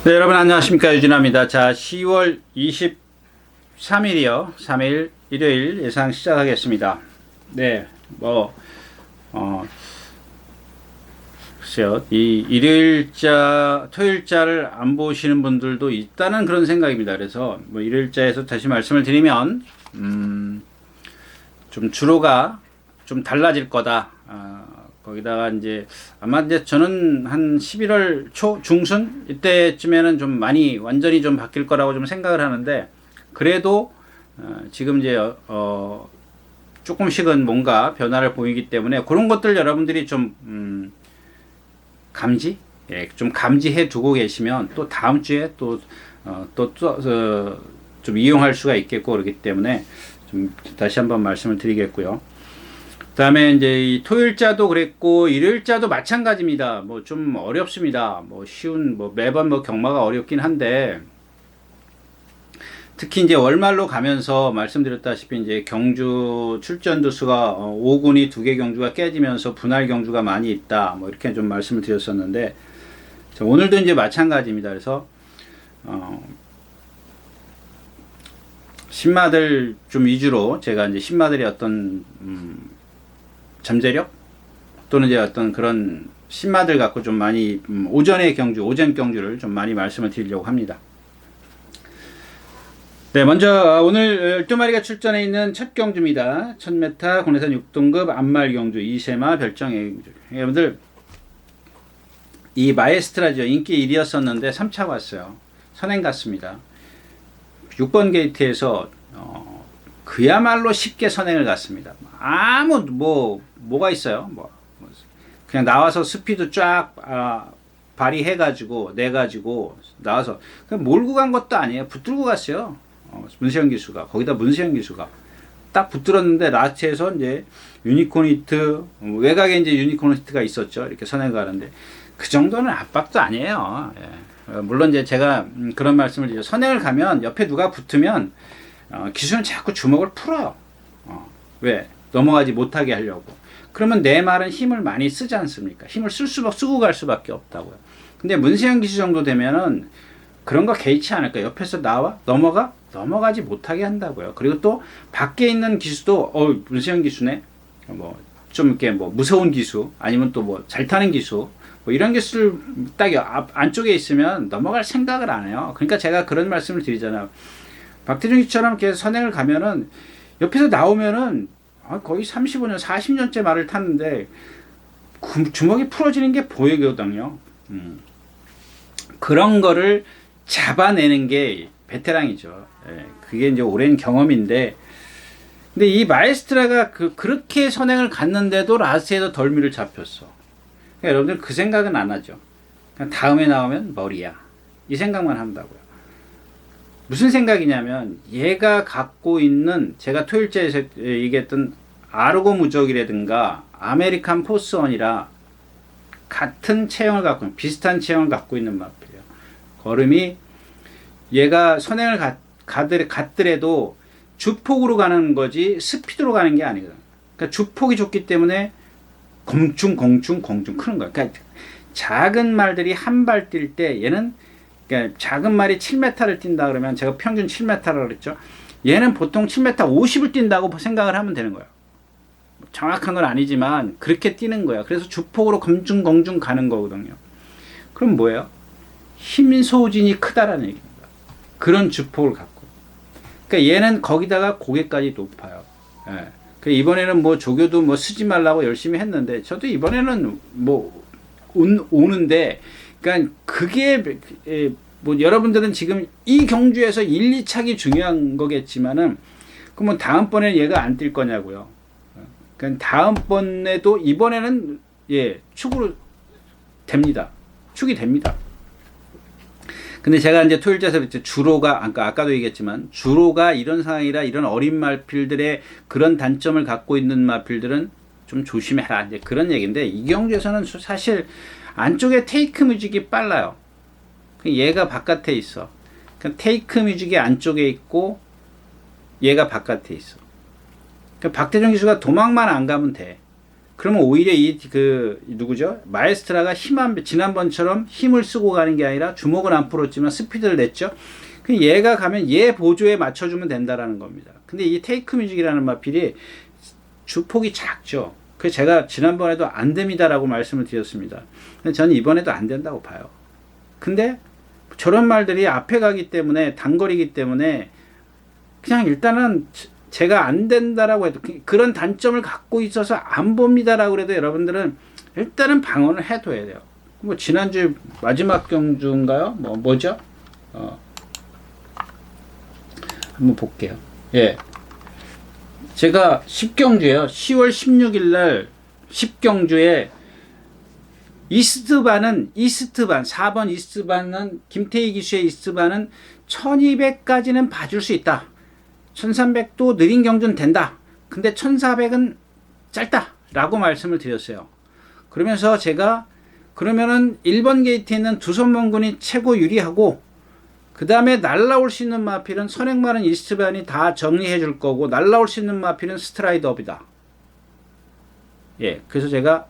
네, 여러분 안녕하십니까, 유진아입니다. 자, 10월 23일이요. 3일 일요일 예상 시작하겠습니다. 네, 글쎄요. 이 일요일자, 토요일자를 안 보시는 분들도 있다는 그런 생각입니다. 그래서 일요일자에서 다시 말씀을 드리면, 좀 주로가 좀 달라질 거다. 거기다가 이제 아마 이제 저는 한 11월 초 중순 이때쯤에는 좀 많이 완전히 좀 바뀔 거라고 좀 생각을 하는데, 그래도 지금 이제 조금씩은 뭔가 변화를 보이기 때문에 그런 것들 여러분들이 좀 좀 감지해 두고 계시면 또 다음 주에 좀 이용할 수가 있겠고, 그렇기 때문에 좀 다시 한번 말씀을 드리겠고요. 그다음에 이제 이 토요일자도 그랬고 일요일자도 마찬가지입니다. 뭐 좀 어렵습니다. 매번 경마가 어렵긴 한데, 특히 이제 월말로 가면서 말씀드렸다시피 이제 경주 출전두 수가 5군이 2개 경주가 깨지면서 분할 경주가 많이 있다. 이렇게 좀 말씀을 드렸었는데, 오늘도 이제 마찬가지입니다. 그래서 신마들 좀 위주로 제가 이제 신마들의 어떤 잠재력 또는 이제 어떤 그런 신마들 갖고 좀 많이 오전 경주를 좀 많이 말씀을 드리려고 합니다. 네, 먼저 오늘 12마리가 출전해 있는 첫 경주입니다. 1000m 국내산 6등급 암말 경주 이세마 별정의 경주. 여러분들, 이 마에스트라죠. 인기 1위였었는데 3차 왔어요. 선행 갔습니다. 6번 게이트에서 그야말로 쉽게 선행을 갔습니다. 뭐가 있어요? 그냥 나와서 스피드 쫙 발휘해가지고 내가지고 나와서 그냥 몰고 간 것도 아니에요. 붙들고 갔어요. 문세영 기수가 거기다 문세영 기수가 딱 붙들었는데, 라스트에서 이제 유니콘 히트, 외곽에 이제 유니콘 히트가 있었죠. 이렇게 선행 가는데 그 정도는 압박도 아니에요. 예. 물론 이제 제가 그런 말씀을 드리죠. 선행을 가면 옆에 누가 붙으면 기수는 자꾸 주먹을 풀어요. 왜? 넘어가지 못하게 하려고. 그러면 내 말은 힘을 많이 쓰지 않습니까? 힘을 쓰고 갈 수밖에 없다고요. 근데 문세영 기수 정도 되면은 그런 거 개의치 않을까? 옆에서 넘어가지 못하게 한다고요. 그리고 또 밖에 있는 기수도 문세영 기수네. 좀 이렇게 무서운 기수, 아니면 또 잘 타는 기수, 이런 기수를 딱 안쪽에 있으면 넘어갈 생각을 안 해요. 그러니까 제가 그런 말씀을 드리잖아요. 박태준 기처럼 이렇게 선행을 가면은 옆에서 나오면은 거의 35년, 40년째 말을 탔는데 주먹이 풀어지는 게 보이거든요. 그런 거를 잡아내는 게 베테랑이죠. 예, 그게 이제 오랜 경험인데, 근데 이 마에스트라가 그렇게 선행을 갔는데도 라스트에서 덜미를 잡혔어. 그러니까 여러분들 그 생각은 안 하죠. 그냥 다음에 나오면 머리야, 이 생각만 한다고요. 무슨 생각이냐면, 얘가 갖고 있는, 제가 토요일자에서 얘기했던 아르고 무적이라든가 아메리칸 포스원이라 같은 체형을 갖고 있는, 비슷한 체형을 갖고 있는 마필이에요. 걸음이, 얘가 선행을 갔더라도 주폭으로 가는 거지 스피드로 가는 게 아니거든. 그러니까 주폭이 좋기 때문에 공충 크는 거야. 그러니까 작은 말들이 한 발 뛸 때 얘는, 그러니까 작은 말이 7m를 뛴다 그러면, 제가 평균 7m라고 그랬죠. 얘는 보통 7m 50을 뛴다고 생각을 하면 되는 거예요. 정확한 건 아니지만 그렇게 뛰는 거야. 그래서 주폭으로 공중 가는 거거든요. 그럼 뭐예요? 힘 소진이 크다라는 얘기입니다. 그런 주폭을 갖고. 그러니까 얘는 거기다가 고개까지 높아요. 예. 이번에는 조교도 쓰지 말라고 열심히 했는데, 저도 이번에는 오는데, 그러니까 그게 여러분들은 지금 이 경주에서 1, 2착이 중요한 거겠지만은, 그러면 다음번에 얘가 안 뛸 거냐고요. 그러니까 다음번에도, 이번에는 축으로 됩니다. 축이 됩니다. 근데 제가 이제 토요일자에서 주로가, 아까도 얘기했지만, 주로가 이런 상황이라 이런 어린 마필들의 그런 단점을 갖고 있는 마필들은 좀 조심해라, 이제 그런 얘기인데, 이 경주에서는 사실 안쪽에 테이크 뮤직이 빨라요. 얘가 바깥에 있어. 그러니까 테이크 뮤직이 안쪽에 있고 얘가 바깥에 있어. 그러니까 박태준 기수가 도망만 안 가면 돼. 그러면 오히려 누구죠? 마에스트라가 지난번처럼 힘을 쓰고 가는 게 아니라 주먹은 안 풀었지만 스피드를 냈죠. 얘가 가면 얘 보조에 맞춰주면 된다라는 겁니다. 근데 이 테이크 뮤직이라는 마필이 주폭이 작죠. 그래서 제가 지난번에도 안 됩니다라고 말씀을 드렸습니다. 저는 이번에도 안 된다고 봐요. 근데 저런 말들이 앞에 가기 때문에 단거리기 때문에 그냥 일단은 제가 안 된다라고 해도 그런 단점을 갖고 있어서 안 봅니다라고 해도 여러분들은 일단은 방어를 해둬야 돼요. 뭐 지난주 마지막 경주인가요? 뭐죠? 한번 볼게요. 예. 제가 10경주에요. 10월 16일 날 10경주에 이스트반은 4번 이스트반은 김태희 기수의 이스트반은 1200까지는 봐줄 수 있다. 1300도 느린 경주는 된다. 근데 1400은 짧다. 라고 말씀을 드렸어요. 그러면서 제가 그러면은 1번 게이트에 있는 두손먼군이 최고 유리하고 그 다음에 날라올 수 있는 마필은 선행마른 이스트반이 다 정리해 줄 거고 날라올 수 있는 마필은 스트라이드업이다. 예, 그래서 제가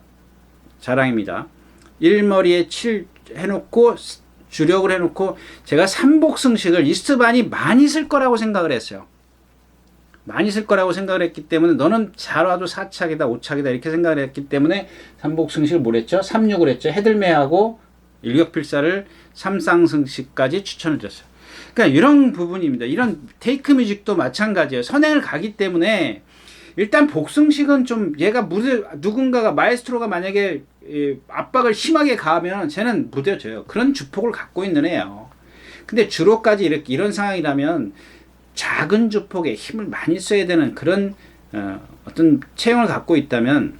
자랑입니다. 1머리에 7 해놓고 주력을 해놓고 제가 삼복승식을 이스트반이 많이 쓸 거라고 생각을 했어요. 많이 쓸 거라고 생각을 했기 때문에 너는 잘 와도 4착이다 5착이다 이렇게 생각을 했기 때문에 삼복승식을 뭘 했죠? 3-6을 했죠. 해들매하고 일격필사를 삼쌍승식까지 추천을 드렸어요. 그러니까 이런 부분입니다. 이런 테이크 뮤직도 마찬가지예요. 선행을 가기 때문에 일단 복승식은 좀 얘가 누군가가 마에스트로가 만약에 압박을 심하게 가하면 쟤는 무뎌져요. 그런 주폭을 갖고 있는 애예요. 근데 주로까지 이런 상황이라면 작은 주폭에 힘을 많이 써야 되는 그런 어떤 체형을 갖고 있다면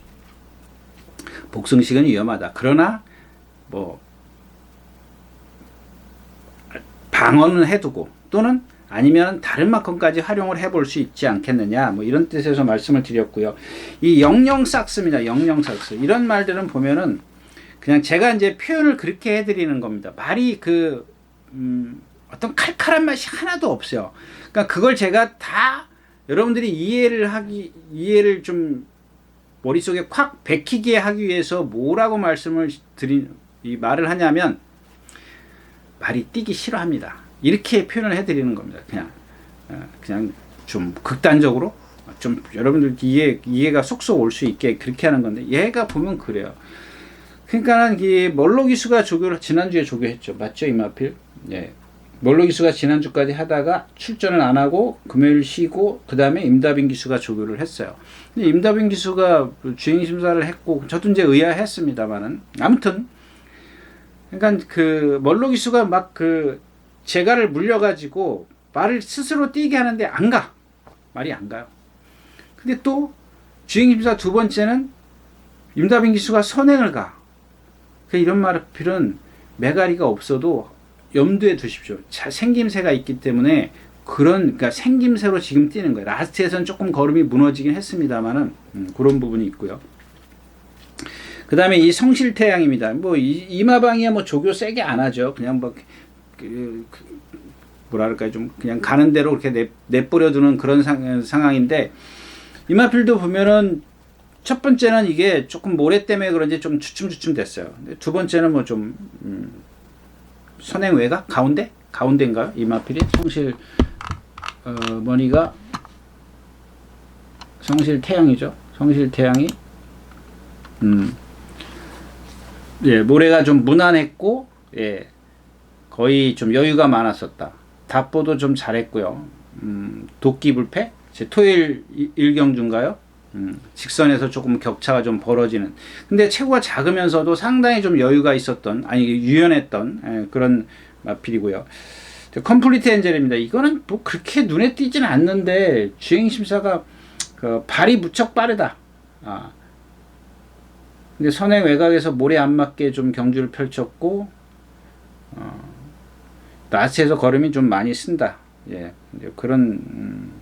복승식은 위험하다. 그러나 뭐 방어는 해두고 또는 아니면 다른 마컨까지 활용을 해볼 수 있지 않겠느냐 뭐 이런 뜻에서 말씀을 드렸고요. 이 영영삭스입니다. 영영삭스 이런 말들은 보면은 그냥 제가 이제 표현을 그렇게 해드리는 겁니다. 말이 어떤 칼칼한 맛이 하나도 없어요. 그러니까 그걸 제가 다 여러분들이 이해를 좀 머릿속에 콱 베끼게 하기 위해서 뭐라고 이 말을 하냐면 말이 띄기 싫어합니다. 이렇게 표현을 해드리는 겁니다. 그냥 좀 극단적으로 좀 여러분들 이해가 쏙쏙 올 수 있게 그렇게 하는 건데 얘가 보면 그래요. 그러니까는 이 멀로 기수가 지난주에 조교했죠. 맞죠? 이마필? 예. 멀로 기수가 지난주까지 하다가 출전을 안 하고 금요일 쉬고 그 다음에 임다빈 기수가 조교를 했어요. 근데 임다빈 기수가 주행 심사를 했고 저도 이제 의아했습니다만은 아무튼 그러니까 멀로 기수가 막 재갈을 물려가지고 말을 스스로 뛰게 하는데 안 가. 말이 안 가요. 근데 또 주행 심사 두 번째는 임다빈 기수가 선행을 가. 이런 말은 매가리가 없어도 염두에 두십시오. 생김새가 있기 때문에 그러니까 생김새로 지금 뛰는 거예요. 라스트에서는 조금 걸음이 무너지긴 했습니다만은 그런 부분이 있고요. 그 다음에 이 성실태양입니다. 뭐 이마방이야 뭐 조교 세게 안 하죠. 그냥 뭐랄까요 좀 그냥 가는 대로 그렇게 내버려두는 그런 상황인데 이마필도 보면은 첫 번째는 이게 조금 모래 때문에 그런지 좀 주춤주춤 됐어요. 두 번째는 뭐 좀 선행 외곽 가운데인가요? 이마필이 머니가 성실태양이죠. 성실태양이 예, 모래가 좀 무난했고 예, 거의 좀 여유가 많았었다. 답보도 좀 잘했고요. 도끼불패 토요일 1경주인가요? 직선에서 조금 격차가 좀 벌어지는. 근데 체구가 작으면서도 상당히 좀 여유가 있었던, 유연했던 그런 마필이고요. 컴플리트 엔젤입니다. 이거는 뭐 그렇게 눈에 띄지는 않는데 주행 심사가 발이 무척 빠르다. 근데 선행 외곽에서 모래 안 맞게 좀 경주를 펼쳤고 라스트에서 걸음이 좀 많이 쓴다. 예, 그런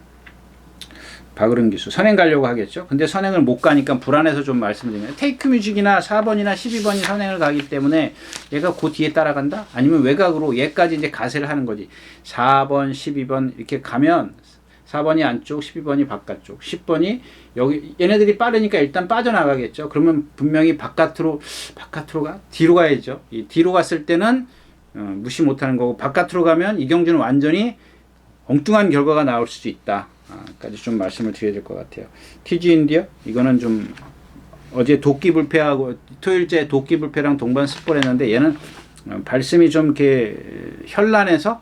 박으른 기수 선행 가려고 하겠죠. 근데 선행을 못 가니까 불안해서 좀 말씀드리면 테이크 뮤직이나 4번이나 12번이 선행을 가기 때문에 얘가 그 뒤에 따라간다? 아니면 외곽으로 얘까지 이제 가세를 하는 거지. 4번, 12번 이렇게 가면 4번이 안쪽, 12번이 바깥쪽, 10번이 여기. 얘네들이 빠르니까 일단 빠져나가겠죠. 그러면 분명히 바깥으로 뒤로 가야죠. 이 뒤로 갔을 때는 무시 못하는 거고, 바깥으로 가면 이경주는 완전히 엉뚱한 결과가 나올 수도 있다. 까지 좀 말씀을 드려야 될 것 같아요. TG인데요. 이거는 좀 어제 도끼불패하고 토요일째 도끼불패랑 동반 스포했는데, 얘는 발음이 좀 이렇게 현란해서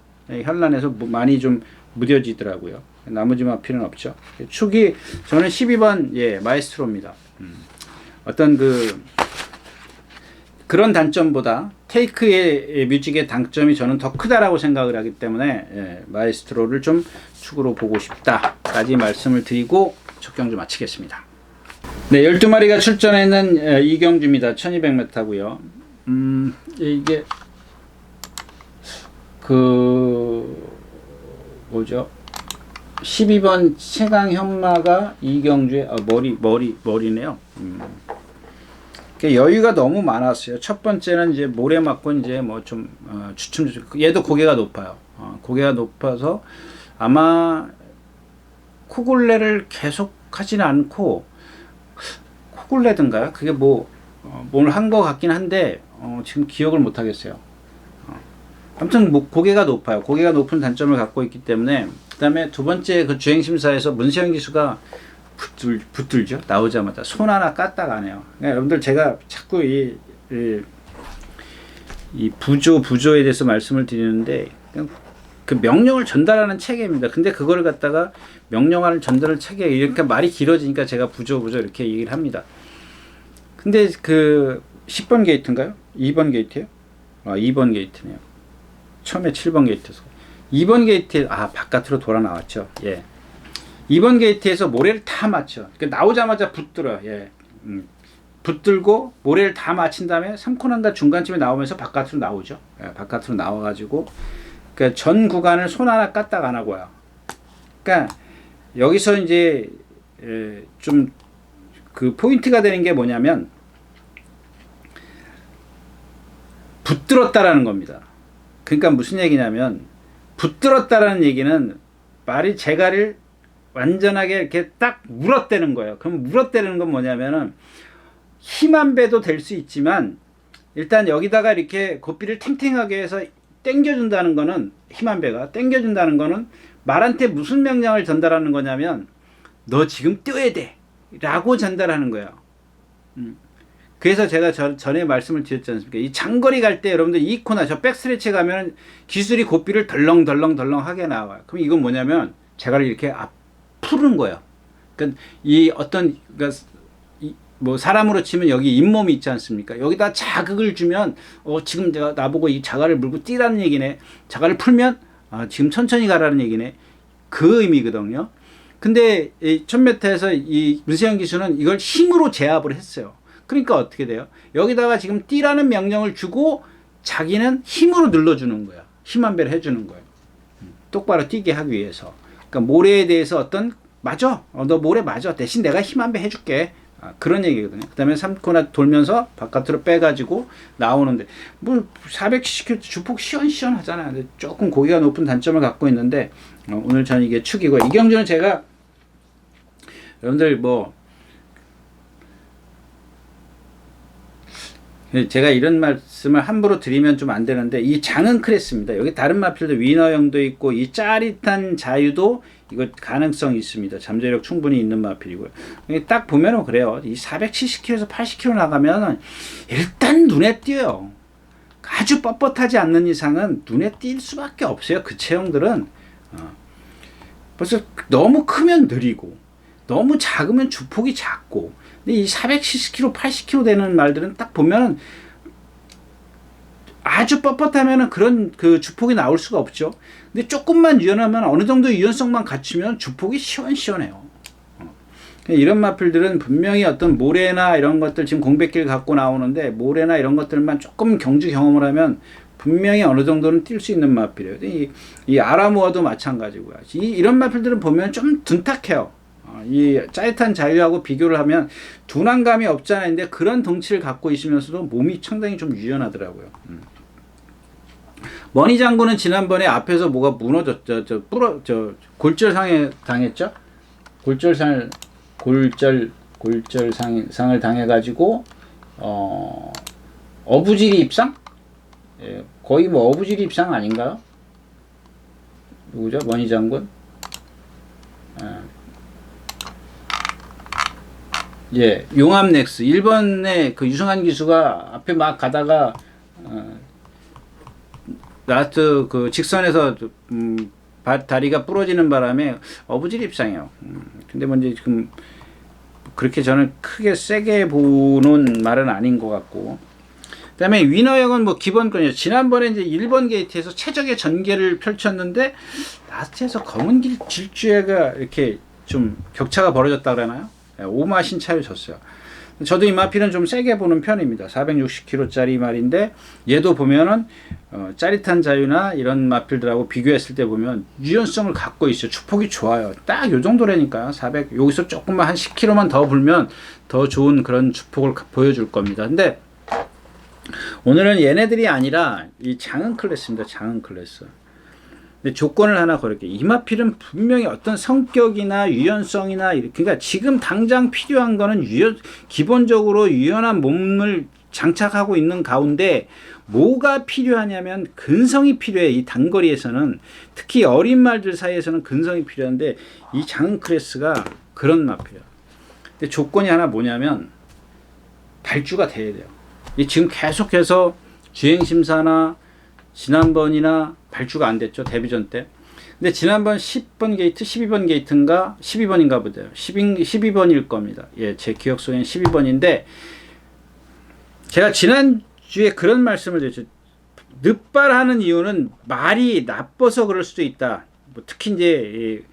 많이 좀 무뎌지더라고요. 나머지 마필은 없죠. 축이 저는 12번 마에스트로입니다. 어떤 그런 단점보다 테이크의 뮤직의 단점이 저는 더 크다라고 생각을 하기 때문에 마에스트로를 좀 축으로 보고 싶다까지 말씀을 드리고 첫 경주 마치겠습니다. 네, 12마리가 출전했는 이경주입니다. 1200m고요. 이게 뭐죠? 12번 최강 현마가 이경주의 머리네요. 여유가 너무 많았어요. 첫 번째는 이제 모래 맞고 이제 뭐 좀 주춤. 얘도 고개가 높아요. 고개가 높아서 아마 코골레를 계속 하지는 않고, 코골레든가요? 그게 뭘 한 것 같긴 한데 지금 기억을 못 하겠어요. 아무튼 고개가 높아요. 고개가 높은 단점을 갖고 있기 때문에. 그 다음에 두 번째 그 주행심사에서 문세영 기수가 붙들죠. 나오자마자 손 하나 까딱 안 해요. 그러니까 여러분들, 제가 자꾸 이 부조에 대해서 말씀을 드리는데, 그 명령을 전달하는 체계입니다. 근데 그거를 갖다가 명령하는 전달을 체계, 이렇게 말이 길어지니까 제가 부조 이렇게 얘기를 합니다. 근데 10번 게이트인가요? 2번 게이트요? 2번 게이트네요. 처음에 7번 게이트에서 2번 게이트에 바깥으로 돌아 나왔죠. 2번 게이트에서 모래를 다 맞죠. 그러니까 나오자마자 붙들어요. 붙들고 모래를 다 맞힌 다음에 3코너인가 중간쯤에 나오면서 바깥으로 나오죠. 바깥으로 나와가지고, 그러니까 전 구간을 손 하나 까딱 안 하고요. 그러니까 여기서 이제 좀 포인트가 되는 게 뭐냐면, 붙들었다라는 겁니다. 그러니까 무슨 얘기냐면, 붙들었다라는 얘기는 말이 재갈을 완전하게 이렇게 딱 물어대는 거예요. 그럼 물어대는 건 뭐냐면은, 힘한 배도 될 수 있지만 일단 여기다가 이렇게 고삐를 탱탱하게 해서 당겨준다는 거는, 힘한 배가 당겨준다는 거는 말한테 무슨 명령을 전달하는 거냐면, 너 지금 뛰어야 돼 라고 전달하는 거예요. 그래서 제가 전에 말씀을 드렸지 않습니까? 이 장거리 갈 때 여러분들 이 코너, 저 백스트레치 가면 기술이 고삐를 덜렁덜렁 하게 나와요. 그럼 이건 뭐냐면, 제가 이렇게 푸는 거예요. 그러니까 뭐 사람으로 치면 여기 잇몸이 있지 않습니까? 여기다 자극을 주면 지금 내가 나보고 이 자갈을 물고 뛰라는 얘기네. 자갈을 풀면 지금 천천히 가라는 얘기네. 그 의미거든요. 근데 1000m에서 이 문세영 기수는 이걸 힘으로 제압을 했어요. 그러니까 어떻게 돼요? 여기다가 지금 뛰라는 명령을 주고 자기는 힘으로 눌러주는 거야. 힘 한 배를 해주는 거예요. 똑바로 뛰게 하기 위해서. 그러니까 모래에 대해서 맞아. 너 모래 맞아. 대신 내가 힘 한 배 해줄게. 그런 얘기거든요. 그 다음에 3코너 돌면서 바깥으로 빼가지고 나오는데, 뭐 470km 주폭 시원시원하잖아요. 근데 조금 고기가 높은 단점을 갖고 있는데, 오늘 저는 이게 축이고, 이경주는 제가 여러분들 제가 이런 말씀을 함부로 드리면 좀 안 되는데, 이 장은 크레스입니다. 여기 다른 마필도 위너형도 있고, 이 짜릿한 자유도 이거 가능성이 있습니다. 잠재력 충분히 있는 마필이고요. 딱 보면은 그래요. 이 470km에서 80km 나가면 일단 눈에 띄어요. 아주 뻣뻣하지 않는 이상은 눈에 띌 수밖에 없어요. 그 체형들은 벌써 너무 크면 느리고, 너무 작으면 주폭이 작고. 근데 이 470km, 80km 되는 말들은 딱 보면은 아주 뻣뻣하면은 그런 주폭이 나올 수가 없죠. 근데 조금만 유연하면, 어느 정도 유연성만 갖추면 주폭이 시원시원해요. 이런 마필들은 분명히 어떤 모래나 이런 것들, 지금 공백기를 갖고 나오는데, 모래나 이런 것들만 조금 경주 경험을 하면 분명히 어느 정도는 뛸 수 있는 마필이에요. 이 아라무어도 마찬가지고요. 이런 마필들은 보면 좀 둔탁해요. 이 짜릿한 자유하고 비교를 하면 둔한감이 없잖아요. 근데 그런 덩치를 갖고 있으면서도 몸이 상당히 좀 유연하더라고요. 머니 장군은 지난번에 앞에서 뭐가 무너졌죠. 골절상에 당했죠. 골절상을 당해가지고 어부지리 입상? 예, 거의 뭐 어부지리 입상 아닌가요? 누구죠? 머니 장군? 예, 용암넥스. 일본의 그 유승환 기수가 앞에 막 가다가 라스트 그 직선에서 다리가 부러지는 바람에 어부지리 입상이에요. 근데 뭐 이제 지금 그렇게 저는 크게 세게 보는 말은 아닌 것 같고. 그다음에 위너역은 뭐 기본권이요. 지난번에 이제 1번 게이트에서 최적의 전개를 펼쳤는데 라스트에서 검은 길 질주애가 이렇게 좀 격차가 벌어졌다 그러나요? 5마신 차를 졌어요. 저도 이 마필은 좀 세게 보는 편입니다. 460kg짜리 말인데 얘도 보면은 짜릿한 자유나 이런 마필들하고 비교했을 때 보면 유연성을 갖고 있어요. 축폭이 좋아요. 딱 요 정도라니까요. 400 여기서 조금만 한 10kg만 더 불면 더 좋은 그런 축폭을 보여줄 겁니다. 근데 오늘은 얘네들이 아니라 이 장은 클래스입니다. 장은 클래스. 근데 조건을 하나 걸을게요. 이 마필은 분명히 어떤 성격이나 유연성이나 이렇게, 그러니까 지금 당장 필요한 거는 기본적으로 유연한 몸을 장착하고 있는 가운데 뭐가 필요하냐면 근성이 필요해. 이 단거리에서는 특히 어린 말들 사이에서는 근성이 필요한데 이 장은 클래스가 그런 마필이야. 근데 조건이 하나 뭐냐면 발주가 돼야 돼요. 지금 계속해서 주행심사나 지난번이나 발주가 안 됐죠. 데뷔전 때. 근데 지난번 10번 게이트, 12번 게이트인가? 12번인가 보대요. 12번일 겁니다. 예, 제 기억 속에는 12번인데 제가 지난주에 그런 말씀을 드렸죠. 늑발하는 이유는 말이 나빠서 그럴 수도 있다. 뭐 특히 이제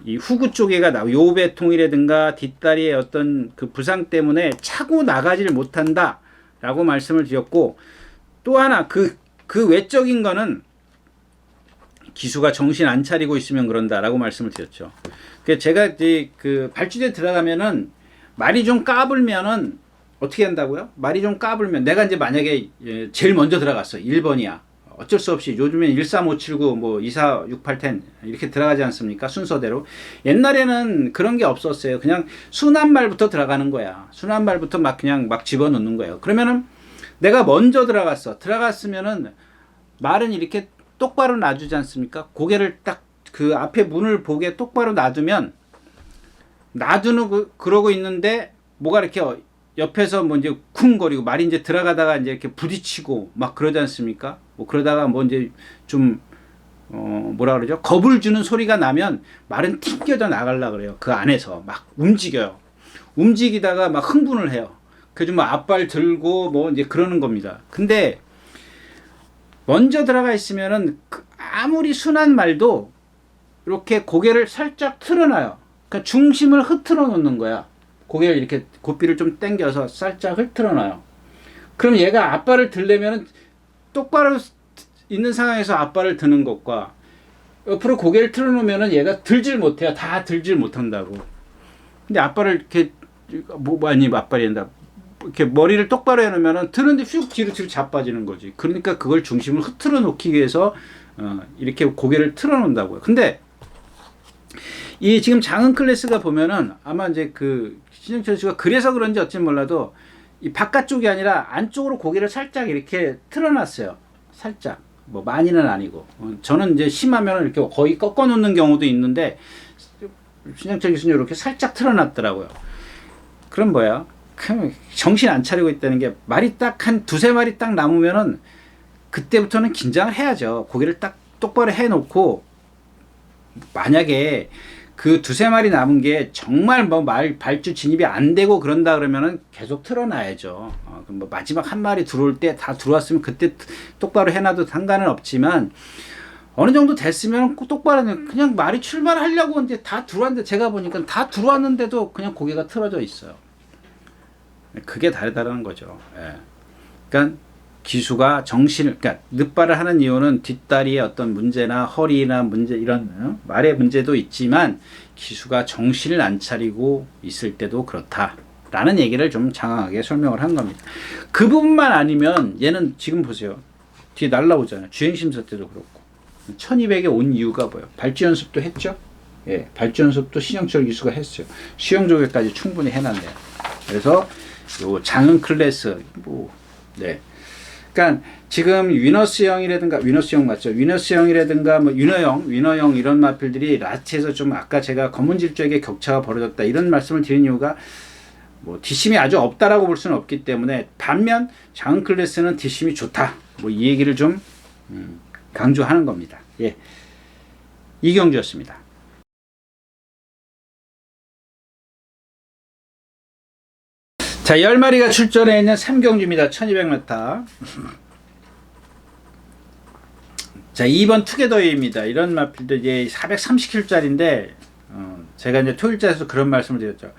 이 후구 쪽에가 요배통이라든가 뒷다리의 어떤 그 부상 때문에 차고 나가지를 못한다 라고 말씀을 드렸고, 또 하나 그 외적인 거는 기수가 정신 안 차리고 있으면 그런다라고 말씀을 드렸죠. 제가 이제 그 발주대 들어가면은 말이 좀 까불면은 어떻게 한다고요? 말이 좀 까불면 내가 이제 만약에 제일 먼저 들어갔어. 1번이야. 어쩔 수 없이 요즘엔 13579 뭐 246810 이렇게 들어가지 않습니까? 순서대로. 옛날에는 그런 게 없었어요. 그냥 순한 말부터 들어가는 거야. 순한 말부터 막 그냥 막 집어넣는 거예요. 그러면은 내가 먼저 들어갔으면은 말은 이렇게 똑바로 놔주지 않습니까? 고개를 딱 그 앞에 문을 보게 똑바로 놔두면 그러고 있는데 뭐가 이렇게 옆에서 뭐 이제 쿵거리고 말이 이제 들어가다가 이제 이렇게 부딪히고 막 그러지 않습니까? 뭐 그러다가 뭐 이제 좀 뭐라 그러죠? 겁을 주는 소리가 나면 말은 튕겨져 나가려고 그래요. 그 안에서 막 움직여요. 움직이다가 막 흥분을 해요. 그래서 뭐 앞발 들고 뭐 이제 그러는 겁니다. 근데 먼저 들어가 있으면은 아무리 순한 말도 이렇게 고개를 살짝 틀어놔요. 그러니까 중심을 흐트러 놓는 거야. 고개를 이렇게 고삐를 좀 당겨서 살짝 흐트러 놔요. 그럼 얘가 앞발을 들려면은 똑바로 있는 상황에서 앞발을 드는 것과 옆으로 고개를 틀어 놓으면은 얘가 들질 못해요. 다 들질 못한다고. 근데 앞발을 이렇게 앞발이 된다. 이렇게 머리를 똑바로 해놓으면은 드는데 휙 뒤로 자빠지는 거지. 그러니까 그걸 중심을 흐트러 놓기 위해서 이렇게 고개를 틀어 놓는다고요. 근데 이 지금 장은 클래스가 보면은 아마 이제 그 신영철 씨가 그래서 그런지 어찌 몰라도 이 바깥쪽이 아니라 안쪽으로 고개를 살짝 이렇게 틀어놨어요. 살짝. 뭐 많이는 아니고. 저는 이제 심하면 이렇게 거의 꺾어 놓는 경우도 있는데 신영철 교수님 이렇게 살짝 틀어놨더라고요. 그럼 뭐야? 정신 안 차리고 있다는 게 말이 딱 한 두세 마리 딱 남으면은 그때부터는 긴장을 해야죠. 고개를 딱 똑바로 해놓고 만약에 그 두세 마리 남은 게 정말 뭐 발주 진입이 안 되고 그런다 그러면은 계속 틀어놔야죠. 뭐 마지막 한 마리 들어올 때 다 들어왔으면 그때 똑바로 해놔도 상관은 없지만 어느 정도 됐으면 똑바로 그냥 말이 출발하려고 이제 다 들어왔는데 제가 보니까 다 들어왔는데도 그냥 고개가 틀어져 있어요. 그게 다르다는 거죠. 예. 그러니까 기수가 그러니까 늑발을 하는 이유는 뒷다리의 어떤 문제나 허리나 문제 이런 말의 문제도 있지만 기수가 정신을 안 차리고 있을 때도 그렇다라는 얘기를 좀 장황하게 설명을 한 겁니다. 그 부분만 아니면 얘는 지금 보세요. 뒤에 날라오잖아요. 주행심사 때도 그렇고. 1200에 온 이유가 뭐예요? 발주 연습도 했죠? 예, 발주 연습도 신영철 기수가 했어요. 수영 조개까지 충분히 해놨네요. 그래서 요 장은 클래스, 네. 그러니까 지금 위너스형이라든가 맞죠? 위너스형이라든가 뭐 위너형 이런 마필들이 라스트에서 좀 아까 제가 검은질적의 격차가 벌어졌다 이런 말씀을 드린 이유가 뭐 뒷심이 아주 없다라고 볼 수는 없기 때문에 반면 장은 클래스는 뒷심이 좋다. 뭐 이 얘기를 좀 강조하는 겁니다. 예. 이경주였습니다. 자, 10마리가 출전해 있는 3경주입니다. 1200m. 자, 2번 투게더웨이입니다. 이런 마필도 이제 430kg짜리인데, 제가 이제 토일자에서 그런 말씀을 드렸죠.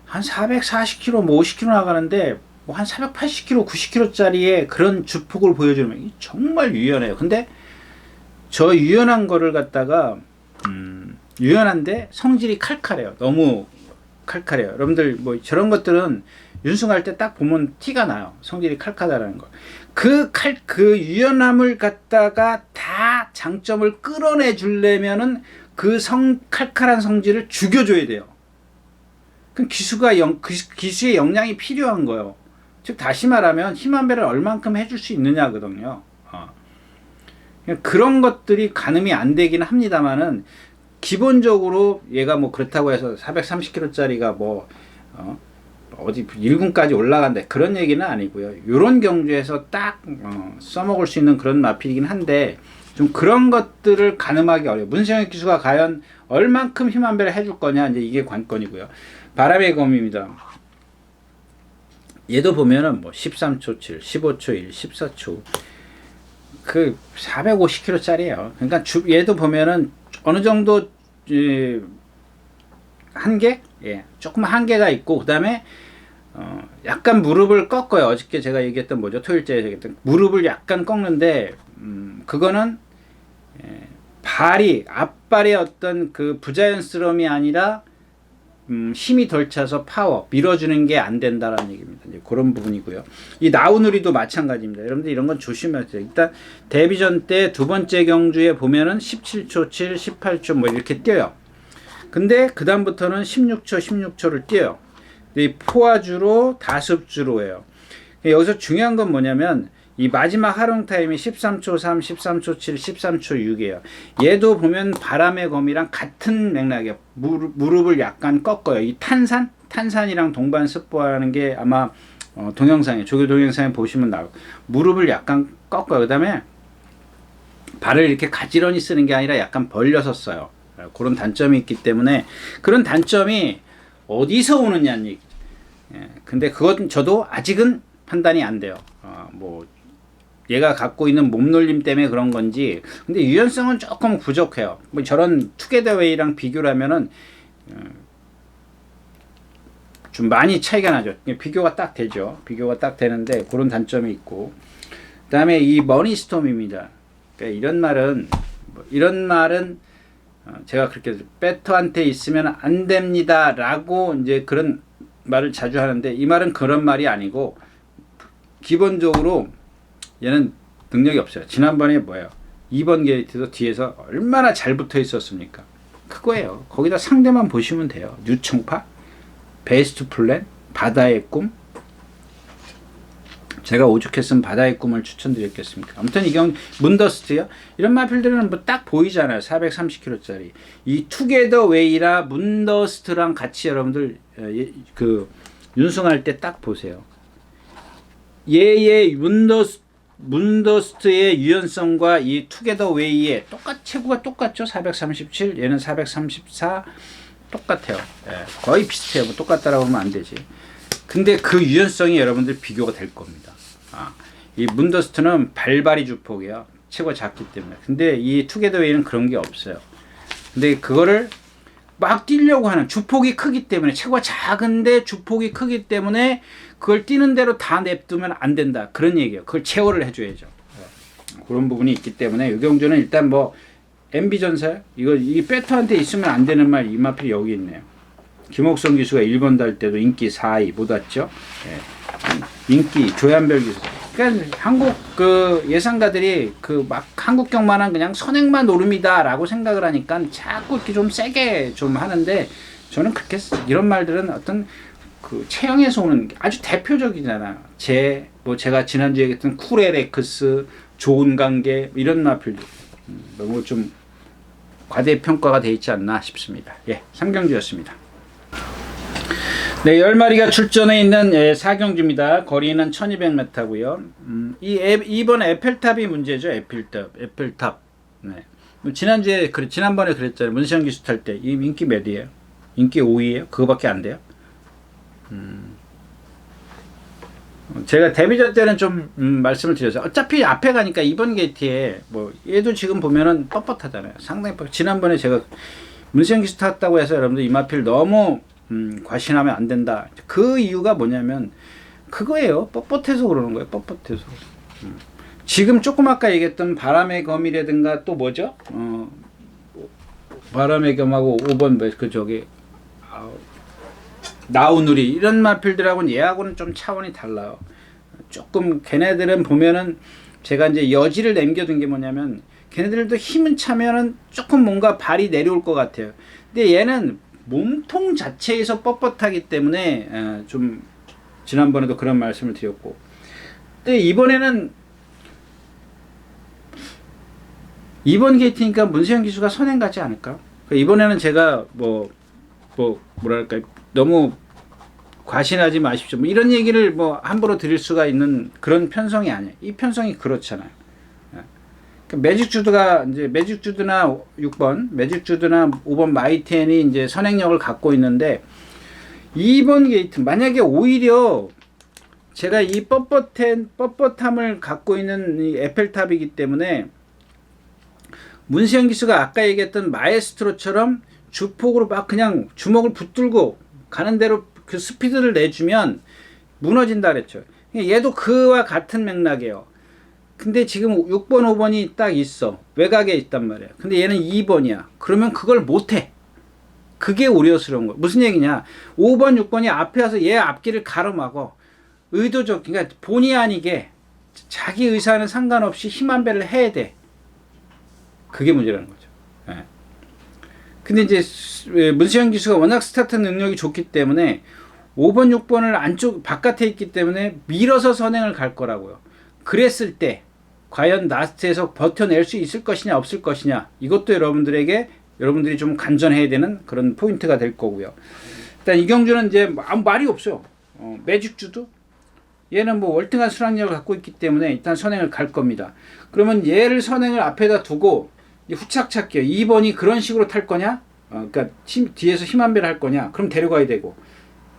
한 440kg, 뭐 50kg 나가는데, 뭐 한 480kg, 90kg짜리의 그런 주폭을 보여주면 정말 유연해요. 근데 저 유연한 거를 갖다가, 유연한데 성질이 칼칼해요. 너무 칼칼해요. 여러분들 뭐 저런 것들은 윤승할 때 딱 보면 티가 나요. 성질이 칼칼하다는 거. 그 유연함을 갖다가 다 장점을 끌어내 주려면은 그 칼칼한 성질을 죽여줘야 돼요. 그럼 기수의 역량이 필요한 거예요. 즉 다시 말하면 힘 한 배를 얼만큼 해줄 수 있느냐거든요. 그런 것들이 가늠이 안 되긴 합니다만은 기본적으로 얘가 뭐 그렇다고 해서 430kg짜리가 어디 1군까지 올라간다 그런 얘기는 아니고요. 요런 경주에서 딱 써먹을 수 있는 그런 마필이긴 한데 좀 그런 것들을 가늠하기 어려워요. 문세영 기수가 과연 얼만큼 힘 한 배를 해줄 거냐 이제 이게 관건이고요. 바람의 검입니다. 얘도 보면은 뭐 13초 7, 15초 1, 14초 그 450kg짜리예요. 그러니까 얘도 보면은 어느 정도 한계? 예, 조금 한계가 있고 그다음에 약간 무릎을 꺾어요. 어저께 제가 얘기했던 뭐죠? 토요일째 얘기했던 무릎을 약간 꺾는데 그거는 앞발의 어떤 그 부자연스러움이 아니라 힘이 덜 차서 밀어주는 게 안 된다라는 얘기입니다. 이제 그런 부분이고요. 이 나우누리도 마찬가지입니다. 여러분들 이런 건 조심하세요. 일단 데뷔전 때 두 번째 경주에 보면은 17초 7, 18초 뭐 이렇게 뛰어요. 근데 그 다음부터는 16초를 뛰어요. 이 포화주로 다습주로 해요. 여기서 중요한 건 뭐냐면 이 마지막 하롱 타임이 13초 3, 13초 7, 13초 6이에요. 얘도 보면 바람의 검이랑 같은 맥락이에요. 무릎을 약간 꺾어요. 이 탄산이랑 동반 습보하는 게 아마 조교 동영상에 보시면 나와요. 무릎을 약간 꺾어요. 그 다음에 발을 이렇게 가지런히 쓰는 게 아니라 약간 벌려서 써요. 그런 단점이 있기 때문에 그런 단점이 어디서 오느냐는 얘기죠. 예, 근데 그건 저도 아직은 판단이 안 돼요. 얘가 갖고 있는 몸놀림 때문에 그런 건지 근데 유연성은 조금 부족해요. 뭐 저런 투게더웨이랑 비교를 하면은 좀 많이 차이가 나죠. 비교가 딱 되죠. 비교가 딱 되는데 그런 단점이 있고 그 다음에 이 머니스톰입니다. 그러니까 이런 말은 제가 그렇게 배터한테 있으면 안 됩니다 라고 이제 그런 말을 자주 하는데 이 말은 그런 말이 아니고 기본적으로 얘는 능력이 없어요. 지난번에 2번 게이트도 뒤에서 얼마나 잘 붙어 있었습니까? 그거예요. 거기다 상대만 보시면 돼요. 뉴청파, 베스트 플랜, 바다의 꿈. 제가 오죽했으면 바다의 꿈을 추천드렸겠습니까? 아무튼 문더스트요. 이런 마필들은 뭐 딱 보이잖아요. 430kg짜리. 이 투게더웨이라 문더스트랑 같이 여러분들 윤승할 때 딱 보세요. 얘의 문더스트의 유연성과 이 투게더웨이의 체구가 똑같죠? 437, 얘는 434 똑같아요. 예, 거의 비슷해요. 뭐 똑같다라고 하면 안 되지. 근데 그 유연성이 여러분들 비교가 될 겁니다. 이 문더스트는 발발이 주폭이에요. 체구가 작기 때문에. 근데 이 투게더웨이는 그런 게 없어요. 근데 그거를 막 뛰려고 하는 주폭이 크기 때문에 체구가 작은데 주폭이 크기 때문에 그걸 뛰는 대로 다 냅두면 안 된다. 그런 얘기예요. 그걸 제어를 해줘야죠. 그런 부분이 있기 때문에 이 경주는 일단 MB전사요? 이 배터한테 있으면 안 되는 말 이 마필이 여기 있네요. 김옥성 기수가 1번 달 때도 인기 4위 못 왔죠. 예. 인기 조ян별 기수 그러니까 한국 그 예상가들이 그 막 한국경만한 그냥 선행만 노름이다라고 생각을 하니까 자꾸 이렇게 좀 세게 좀 하는데, 저는 그렇게 이런 말들은 어떤 그 체형에서 오는 아주 대표적이잖아요. 제가 지난주에 얘기했던 쿨에렉스, 좋은 관계 이런 마필들 너무 좀 과대평가가 돼 있지 않나 싶습니다. 예, 3경주였습니다. 네, 10마리가 출전해 있는 4경주입니다. 거리는 1200m고요. 이번 에펠탑이 문제죠. 에펠탑. 네. 지난번에 그랬잖아요. 문시영 기수 탈 때 이 인기 몇이에요? 인기 5위예요? 그거밖에 안 돼요? 제가 데뷔전 때는 좀 말씀을 드렸어요. 어차피 앞에 가니까 이번 게이트에 뭐 얘도 지금 보면은 뻣뻣하잖아요. 상당히 지난번에 제가 문시영 기수 탔다고 해서 여러분들 이마필 너무 과신하면 안 된다. 그 이유가 뭐냐면 그거예요. 뻣뻣해서 그러는 거예요. 뻣뻣해서. 지금 조금 아까 얘기했던 바람의 검이라든가 또 뭐죠? 바람의 검하고 5번 그 저기 나우누리 이런 마필들하고는 얘하고는 좀 차원이 달라요. 조금 걔네들은 보면은 제가 이제 여지를 남겨둔 게 뭐냐면 걔네들도 힘은 차면은 조금 뭔가 발이 내려올 것 같아요. 근데 얘는 몸통 자체에서 뻣뻣하기 때문에 좀 지난번에도 그런 말씀을 드렸고, 근데 이번에는 이번 게이트니까 문세영 기수가 선행 가지 않을까? 이번에는 제가 뭐랄까 너무 과신하지 마십시오. 뭐 이런 얘기를 뭐 함부로 드릴 수가 있는 그런 편성이 아니에요. 이 편성이 그렇잖아요. 매직주드가 이제 매직주드나 6번, 매직주드나 5번 마이텐이 이제 선행력을 갖고 있는데, 2번 게이트 만약에 오히려 제가 이 뻣뻣함을 갖고 있는 이 에펠탑이기 때문에 문세영 기수가 아까 얘기했던 마에스트로처럼 주폭으로 막 그냥 주먹을 붙들고 가는 대로 그 스피드를 내주면 무너진다 그랬죠. 얘도 그와 같은 맥락이에요. 근데 지금 6번, 5번이 딱 있어. 외곽에 있단 말이에요. 근데 얘는 2번이야. 그러면 그걸 못해. 그게 우려스러운 거예요. 무슨 얘기냐. 5번, 6번이 앞에 와서 얘 앞길을 가로막어. 의도적, 그러니까 본의 아니게 자기 의사는 상관없이 힘 한 배를 해야 돼. 그게 문제라는 거죠. 예. 근데 이제 문시영 기수가 워낙 스타트 능력이 좋기 때문에 5번, 6번을 안쪽 바깥에 있기 때문에 밀어서 선행을 갈 거라고요. 그랬을 때 과연 라스트에서 버텨낼 수 있을 것이냐 없을 것이냐, 이것도 여러분들이 좀 간전해야 되는 그런 포인트가 될 거고요. 일단 이 경주는 이제 아무 말이 없어요. 매직주도 얘는 뭐 월등한 수락력을 갖고 있기 때문에 일단 선행을 갈 겁니다. 그러면 얘를 선행을 앞에다 두고 후착 찾기요. 2번이 그런 식으로 탈 거냐? 그러니까 뒤에서 힘 한 배를 할 거냐? 그럼 데려가야 되고,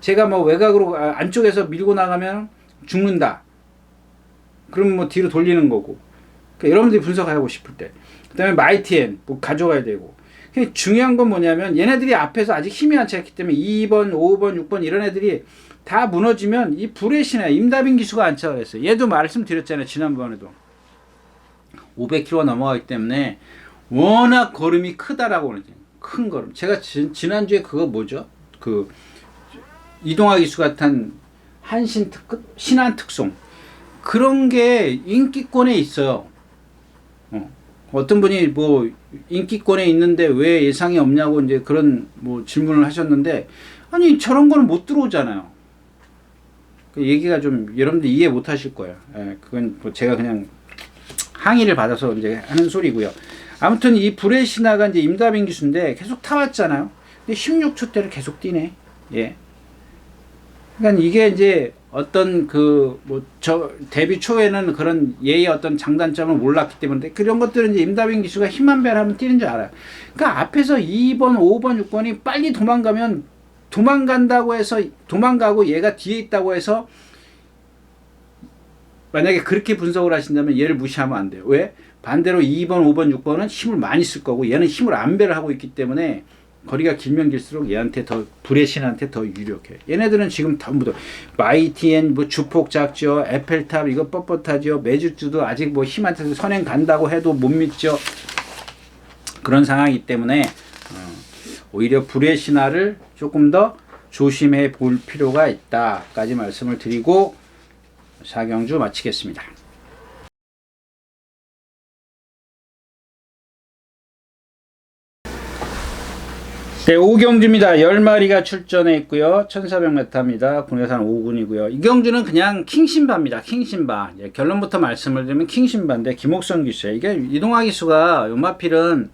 제가 뭐 외곽으로 안쪽에서 밀고 나가면 죽는다. 그럼 뭐 뒤로 돌리는 거고. 그러니까 여러분들이 분석하고 싶을 때. 그 다음에 마이티엔 뭐 가져가야 되고. 중요한 건 뭐냐면 얘네들이 앞에서 아직 힘이 안 찼기 때문에 2번, 5번, 6번 이런 애들이 다 무너지면 이 불의 신화 임다빈 기수가 안 차 그랬어요. 얘도 말씀드렸잖아요. 지난번에도. 500km 넘어가기 때문에 워낙 걸음이 크다라고 그러죠. 큰 걸음. 제가 지난주에 그거 뭐죠? 그 이동화 기수가 탄 한신 특급 신한 특송. 그런 게 인기권에 있어요. 어떤 분이 뭐 인기권에 있는데 왜 예상이 없냐고 이제 그런 뭐 질문을 하셨는데, 아니 저런 거는 못 들어오잖아요. 그 얘기가 좀 여러분들 이해 못 하실 거예요. 예, 그건 뭐 제가 그냥 항의를 받아서 이제 하는 소리고요. 아무튼 이 불의 신화가 이제 임다빈 기수인데 계속 타왔잖아요. 근데 16초 대를 계속 뛰네. 예. 그러니까 이게 이제 어떤 데뷔 초에는 그런 얘의 어떤 장단점을 몰랐기 때문에 그런 것들은 이제 임다빈 기수가 힘 한 배를 하면 뛰는 줄 알아요. 그러니까 앞에서 2번, 5번, 6번이 빨리 도망가면 도망간다고 해서 도망가고 얘가 뒤에 있다고 해서 만약에 그렇게 분석을 하신다면 얘를 무시하면 안 돼요. 왜? 반대로 2번, 5번, 6번은 힘을 많이 쓸 거고 얘는 힘을 안배를 하고 있기 때문에 거리가 길면 길수록 얘한테 더 불의 신한테 더 유력해. 얘네들은 지금 전부 다 마이티엔 뭐 주폭 작죠, 에펠탑 이거 뻣뻣하죠, 매직주도 아직 뭐 힘한테 선행 간다고 해도 못 믿죠. 그런 상황이기 때문에 오히려 불의 신화를 조금 더 조심해 볼 필요가 있다까지 말씀을 드리고, 4경주 마치겠습니다. 네, 5경주입니다. 10마리가 출전해 있고요. 1400m입니다. 국내산 5군이고요. 이 경주는 그냥 킹신바입니다. 킹신바. 예, 결론부터 말씀을 드리면 킹신바인데 김옥선 기수예요. 이게 이동화 기수가 요마필은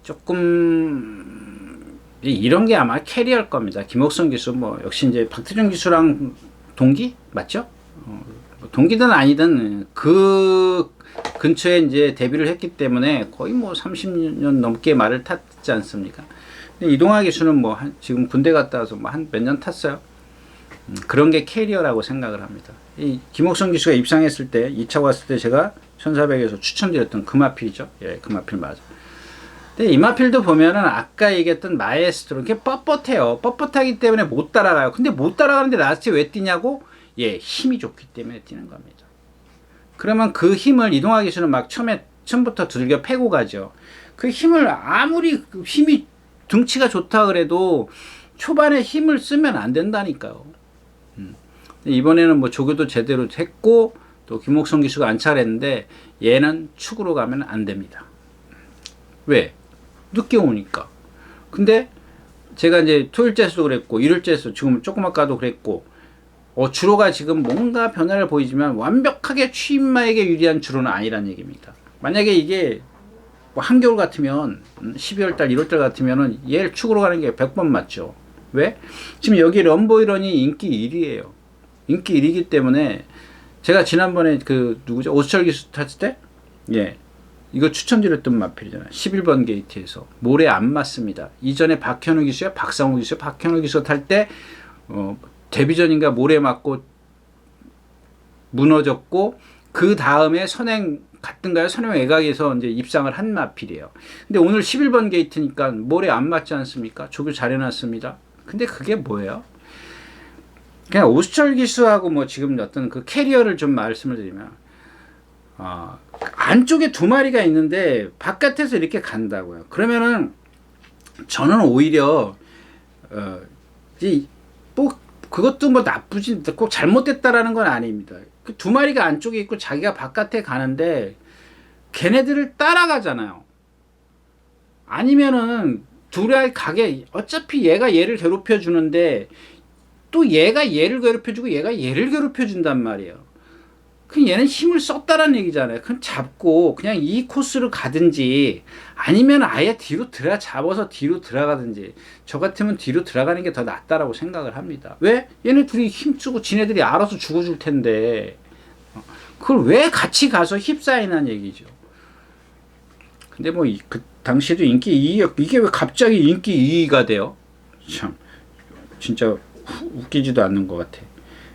조금 이런 게 아마 캐리할 겁니다. 김옥선 기수 뭐 역시 이제 박태준 기수랑 동기 맞죠? 동기든 아니든 그 근처에 이제 데뷔를 했기 때문에 거의 뭐 30년 넘게 말을 탔지 않습니까? 이동화 기수는 뭐 지금 군대 갔다 와서 뭐 한 몇 년 탔어요. 그런 게 캐리어라고 생각을 합니다. 이 김옥선 기수가 입상했을 때 2차 왔을 때 제가 1400에서 추천드렸던 금화필이죠. 예, 금화필 맞아. 근데 이마필도 보면은 아까 얘기했던 마에스트로 이렇게 뻣뻣해요. 뻣뻣하기 때문에 못 따라가요. 근데 못 따라가는데 라스트에 왜 뛰냐고? 예, 힘이 좋기 때문에 뛰는 겁니다. 그러면 그 힘을 이동화 기수는 막 처음부터 두들겨 패고 가죠. 그 힘을 아무리 힘이 등치가 좋다 그래도 초반에 힘을 쓰면 안 된다니까요. 이번에는 뭐 조교도 제대로 했고 또 김옥성 기수가 안차를 했는데 얘는 축으로 가면 안 됩니다. 왜? 늦게 오니까. 근데 제가 이제 토요일째에서도 그랬고 일요일째에서 지금 조금 아까도 그랬고 주로가 지금 뭔가 변화를 보이지만 완벽하게 취임마에게 유리한 주로는 아니란 얘기입니다. 만약에 이게 뭐 한겨울 같으면 12월달 1월달 같으면은 얘를 축으로 가는 게 100번 맞죠. 왜? 지금 여기 럼보이런이 인기 1위에요. 인기 1위이기 때문에 제가 지난번에 그 누구죠? 오수철 기수 탔을 때 예. 이거 추천드렸던 마필이잖아요. 11번 게이트에서 모래 안 맞습니다. 이전에 박현우 기수야, 박상우 기수야, 박현우 기수가 탈 때 데뷔전인가 모래 맞고 무너졌고 그 다음에 선행 같은가요? 선행 외곽에서 이제 입상을 한 마필이에요. 근데 오늘 11번 게이트니까 모래 안 맞지 않습니까? 조교 잘 해놨습니다. 근데 그게 뭐예요? 그냥 오수철 기수하고 뭐 지금 어떤 그 캐리어를 좀 말씀을 드리면 안쪽에 두 마리가 있는데 바깥에서 이렇게 간다고요. 그러면은 저는 오히려 뭐 그것도 뭐 나쁘진 꼭 잘못됐다라는 건 아닙니다. 그 두 마리가 안쪽에 있고 자기가 바깥에 가는데 걔네들을 따라가잖아요. 아니면은 둘이 가게 어차피 얘가 얘를 괴롭혀 주는데 또 얘가 얘를 괴롭혀 주고 얘가 얘를 괴롭혀 준단 말이에요. 그 얘는 힘을 썼다라는 얘기잖아요. 그럼 잡고 그냥 이 코스로 가든지 아니면 아예 뒤로 잡아서 뒤로 들어가든지 저 같으면 뒤로 들어가는 게 더 낫다라고 생각을 합니다. 왜? 얘네 둘이 힘쓰고 지네들이 알아서 죽어줄 텐데 그걸 왜 같이 가서 휩싸이는 얘기죠. 근데 뭐 그 당시에도 인기 2위 이게 왜 갑자기 인기 2위가 돼요? 참 진짜 웃기지도 않는 것 같아.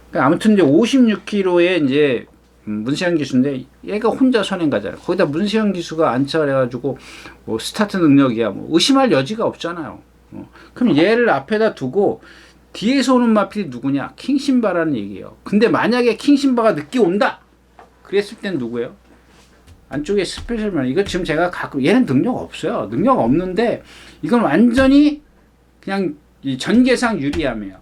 그러니까 아무튼 이제 56kg에 이제 문세영 기수인데 얘가 혼자 선행 가잖아요. 거기다 문세영 기수가 안차를 해가지고 뭐 스타트 능력이야 뭐 의심할 여지가 없잖아요. 그럼 얘를 앞에다 두고 뒤에서 오는 마필이 누구냐? 킹신바라는 얘기예요. 근데 만약에 킹신바가 늦게 온다 그랬을 땐 누구예요? 안쪽에 스페셜맨. 이거 지금 제가 가끔 얘는 능력 없어요. 능력 없는데 이건 완전히 그냥 이 전개상 유리함이에요.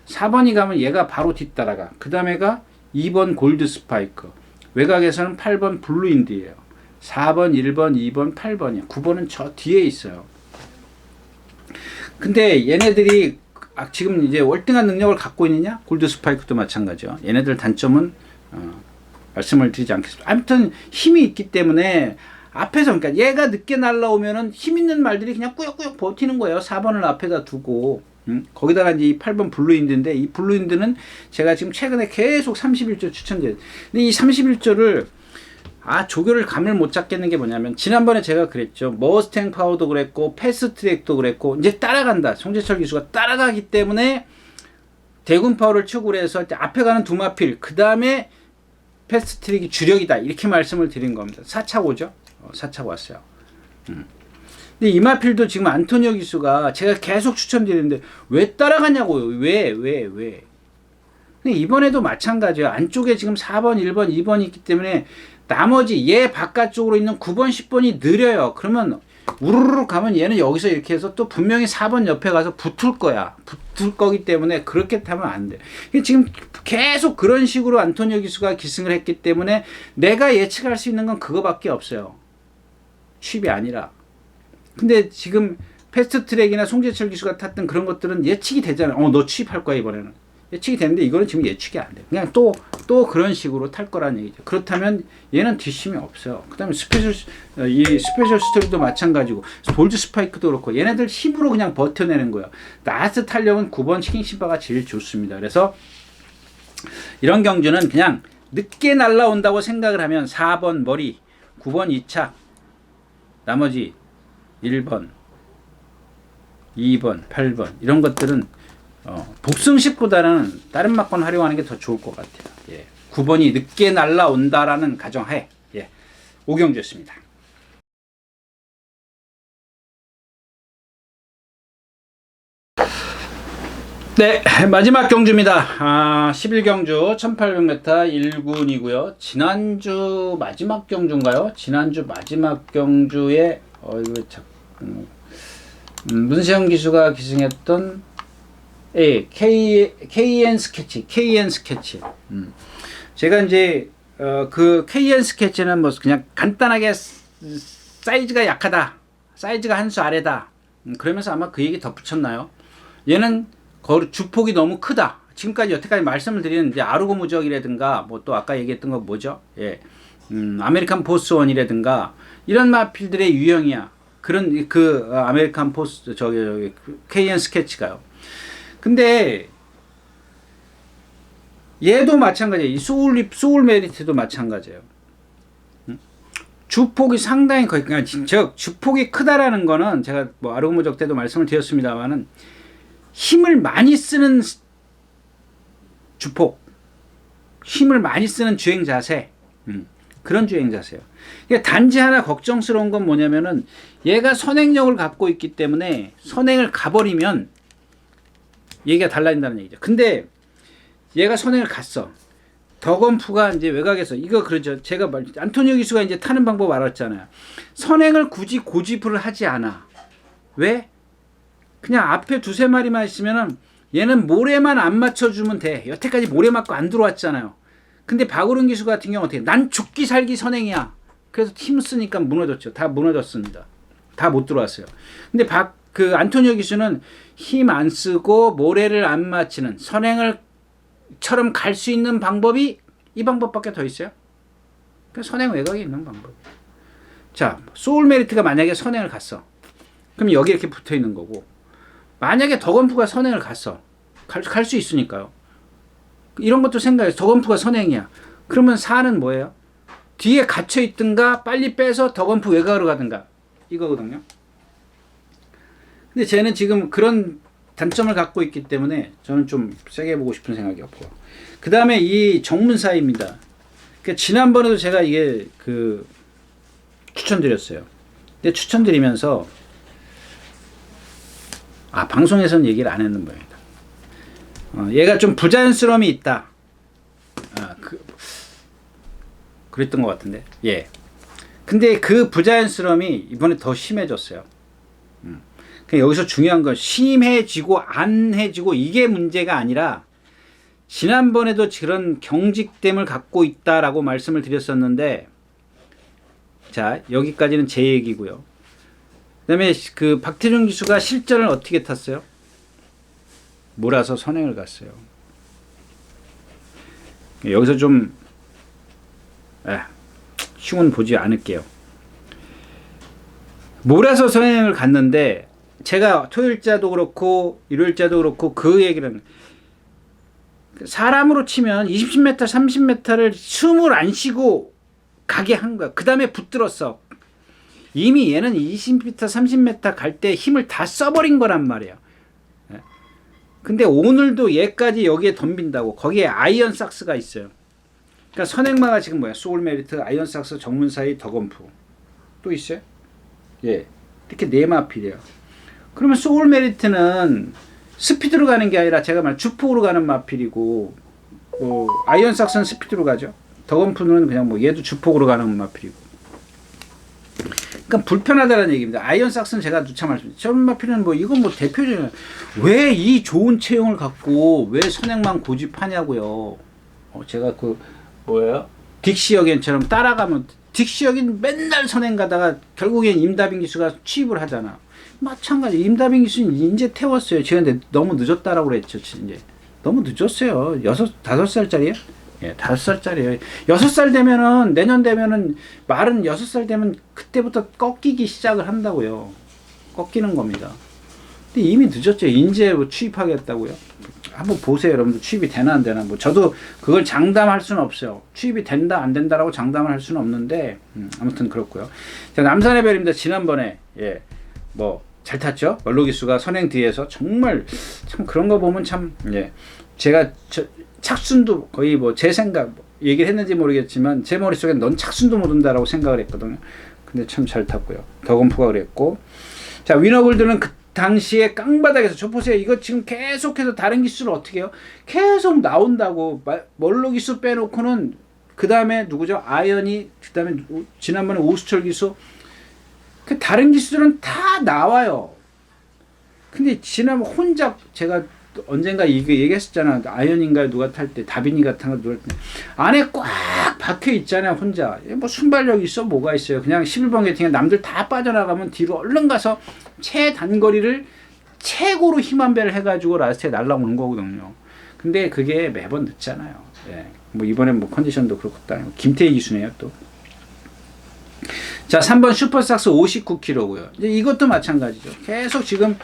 4번이 가면 얘가 바로 뒤따라가. 그 다음에가 2번 골드 스파이크. 외곽에서는 8번 블루인드예요. 4번, 1번, 2번, 8번이에요. 9번은 저 뒤에 있어요. 근데 얘네들이 지금 이제 월등한 능력을 갖고 있느냐? 골드 스파이크도 마찬가지죠. 얘네들 단점은 말씀을 드리지 않겠습니다. 아무튼 힘이 있기 때문에 앞에서 그러니까 얘가 늦게 날라오면은 힘 있는 말들이 그냥 꾸역꾸역 버티는 거예요. 4번을 앞에다 두고. 거기다가 이제 이 8번 블루인드인데 이 블루인드는 제가 지금 최근에 계속 31조 추천드려요. 근데 이 31조를 조교를 감을 못 잡겠는 게 뭐냐면 지난번에 제가 그랬죠. 머스탱 파워도 그랬고 패스트트랙도 그랬고 이제 따라간다. 송재철 기수가 따라가기 때문에 대군 파워를 축으로 해서 앞에 가는 두 마필 그 다음에 패스트트랙이 주력이다. 이렇게 말씀을 드린 겁니다. 4차고죠. 4차고 왔어요. 근데 이마필도 지금 안토니오 기수가 제가 계속 추천드리는데 왜 따라가냐고요. 왜? 근데 이번에도 마찬가지예요. 안쪽에 지금 4번, 1번, 2번이 있기 때문에 나머지 얘 바깥쪽으로 있는 9번, 10번이 느려요. 그러면 우르르 가면 얘는 여기서 이렇게 해서 또 분명히 4번 옆에 가서 붙을 거야. 붙을 거기 때문에 그렇게 타면 안 돼. 지금 계속 그런 식으로 안토니오 기수가 기승을 했기 때문에 내가 예측할 수 있는 건 그거밖에 없어요. 취입이 아니라. 근데 지금 패스트트랙이나 송재철 기수가 탔던 그런 것들은 예측이 되잖아요. 너 취입할 거야 이번에는. 예측이 되는데 이거는 지금 예측이 안 돼. 그냥 또 그런 식으로 탈 거란 얘기죠. 그렇다면 얘는 뒷심이 없어요. 그 다음에 스페셜 스토리도 마찬가지고, 볼드 스파이크도 그렇고, 얘네들 힘으로 그냥 버텨내는 거예요. 라스트 탄력은 9번 킹신바가 제일 좋습니다. 그래서 이런 경주는 그냥 늦게 날라온다고 생각을 하면 4번 머리, 9번 2차, 나머지 1번, 2번, 8번 이런 것들은 복승식보다는 다른 막권 활용하는 게 더 좋을 것 같아요. 예. 9번이 늦게 날라온다라는 가정하에 5경주였습니다. 네, 마지막 경주입니다. 11경주 1800m 1군이고요. 지난주 마지막 경주인가요? 지난주 마지막 경주에 문세영 기수가 기승했던 KN 스케치. 제가 이제 그 KN 스케치는 뭐 그냥 간단하게 사이즈가 약하다, 사이즈가 한 수 아래다, 그러면서 아마 그 얘기 덧붙였나요? 얘는 주폭이 너무 크다. 지금까지 여태까지 말씀을 드리는 이제 아르고 무적이라든가 뭐 또 아까 얘기했던 거 뭐죠? 아메리칸 포스원이라든가 이런 마필들의 유형이야. 그런 아메리칸 포스 저기 KN 스케치가요. 근데 얘도 마찬가지예요. 이 소울 메리트도 마찬가지예요. 주폭이 상당히 거의, 즉 주폭이 크다라는 거는 제가 뭐 아르고 무적 때도 말씀을 드렸습니다만은 힘을 많이 쓰는 주폭, 힘을 많이 쓰는 주행 자세, 그런 주행 자세예요. 그러니까 단지 하나 걱정스러운 건 뭐냐면은 얘가 선행력을 갖고 있기 때문에 선행을 가버리면 얘기가 달라진다는 얘기죠. 근데 얘가 선행을 갔어. 더건프가 이제 외곽에서 이거 그러죠. 제가 안토니오 기수가 이제 타는 방법 알았잖아요. 선행을 굳이 고집을 하지 않아. 왜? 그냥 앞에 두세 마리만 있으면은 얘는 모래만 안 맞춰주면 돼. 여태까지 모래 맞고 안 들어왔잖아요. 근데 박우른 기수 같은 경우 어떻게? 난 죽기 살기 선행이야. 그래서 힘 쓰니까 무너졌죠. 다 무너졌습니다. 다 못 들어왔어요. 근데 안토니오 기수는 힘 안 쓰고 모래를 안 맞히는 선행을처럼 갈 수 있는 방법이 이 방법밖에 더 있어요. 그 선행 외곽에 있는 방법. 자, 소울 메리트가 만약에 선행을 갔어. 그럼 여기 이렇게 붙어 있는 거고, 만약에 더건프가 선행을 갔어. 갈 수 있으니까요. 이런 것도 생각해요. 더건프가 선행이야. 그러면 4는 뭐예요? 뒤에 갇혀 있든가 빨리 빼서 더건프 외곽으로 가든가 이거거든요. 근데 쟤는 지금 그런 단점을 갖고 있기 때문에 저는 좀 세게 해보고 싶은 생각이 없고요. 그 다음에 이 정문사입니다. 그러니까 지난번에도 제가 이게 추천드렸어요. 근데 추천드리면서 방송에서는 얘기를 안 했는 모양이다. 얘가 좀 부자연스러움이 있다. 그랬던 것 같은데. 예. 근데 그 부자연스러움이 이번에 더 심해졌어요. 여기서 중요한 건 심해지고 안 해지고 이게 문제가 아니라, 지난번에도 그런 경직됨을 갖고 있다라고 말씀을 드렸었는데, 자, 여기까지는 제 얘기고요. 그 다음에 박태준 기수가 실전을 어떻게 탔어요? 몰아서 선행을 갔어요. 여기서 좀 흉은 보지 않을게요. 몰아서 선행을 갔는데, 제가 토요일자도 그렇고 일요일자도 그렇고 그 얘기는, 사람으로 치면 20m 30m를 숨을 안 쉬고 가게 한 거야. 그 다음에 붙들었어. 이미 얘는 20m 30m 갈 때 힘을 다 써버린 거란 말이야. 근데 오늘도 얘까지 여기에 덤빈다고. 거기에 아이언 삭스가 있어요. 그러니까 선행마가 지금 뭐야? 소울 메리트, 아이언 삭스, 정문사이, 더건프 또 있어요. 예, 이렇게 네 마필이에요. 그러면 소울 메리트는 스피드로 가는 게 아니라 제가 말 주폭으로 가는 마필이고, 아이언 삭스는 스피드로 가죠. 더건프는 그냥 얘도 주폭으로 가는 마필이고. 그러니까 불편하다는 얘기입니다. 아이언삭스는 제가 누차 말씀드렸죠. 천마필은 뭐 이건 뭐 대표적인 왜 이 좋은 체형을 갖고 왜 선행만 고집하냐고요. 제가 그 뭐예요? 딕시어겐처럼 따라가면 딕시어겐 맨날 선행 가다가 결국엔 임다빈 기수가 취입을 하잖아. 마찬가지 임다빈 기수는 이제 태웠어요. 제가 근데 너무 늦었다라고 그랬죠. 이제 너무 늦었어요. 5살짜리예요? 예, 5살짜리예요. 6살 되면은 내년 되면은 말은 6살 되면 그때부터 꺾이기 시작을 한다고요. 꺾이는 겁니다. 근데 이미 늦었죠. 인제 뭐 취입하겠다고요. 한번 보세요, 여러분들. 취입이 되나 안 되나. 뭐 저도 그걸 장담할 수는 없어요. 취입이 된다 안 된다라고 장담을 할 수는 없는데 아무튼 그렇고요. 자, 남산의 별입니다. 지난번에 뭐 잘 탔죠. 원로기수가 선행 뒤에서 정말 참 그런 거 보면 참 제가 착순도 거의 뭐 제 생각 얘기를 했는지 모르겠지만 제 머릿속에 넌 착순도 못 온다라고 생각을 했거든요. 근데 참 잘 탔고요. 더건프가 그랬고. 자, 위너골드는 그 당시에 깡바닥에서 저 보세요. 이거 지금 계속해서 다른 기수를 어떻게 해요? 계속 나온다고. 멀로 기수 빼놓고는 그 다음에 누구죠? 아연이, 그 다음에 지난번에 오수철 기수, 그 다른 기수들은 다 나와요. 근데 지난번 혼자 제가 언젠가 이거 얘기했었잖아. 아연인가 누가 탈 때, 다빈이가 탄 거 누가 탈 때 안에 꽉 박혀 있잖아요. 혼자. 뭐 순발력 있어 뭐가 있어요. 그냥 11번 게팅에 남들 다 빠져나가면 뒤로 얼른 가서 최단거리를 최고로 힘 한 배를 해가지고 라스트에 날라오는 거거든요. 근데 그게 매번 늦잖아요. 뭐 이번엔 뭐 컨디션도 그렇고 김태희 기수네요 또. 자, 3번 슈퍼삭스 59kg고요. 이제 이것도 마찬가지죠. 계속 지금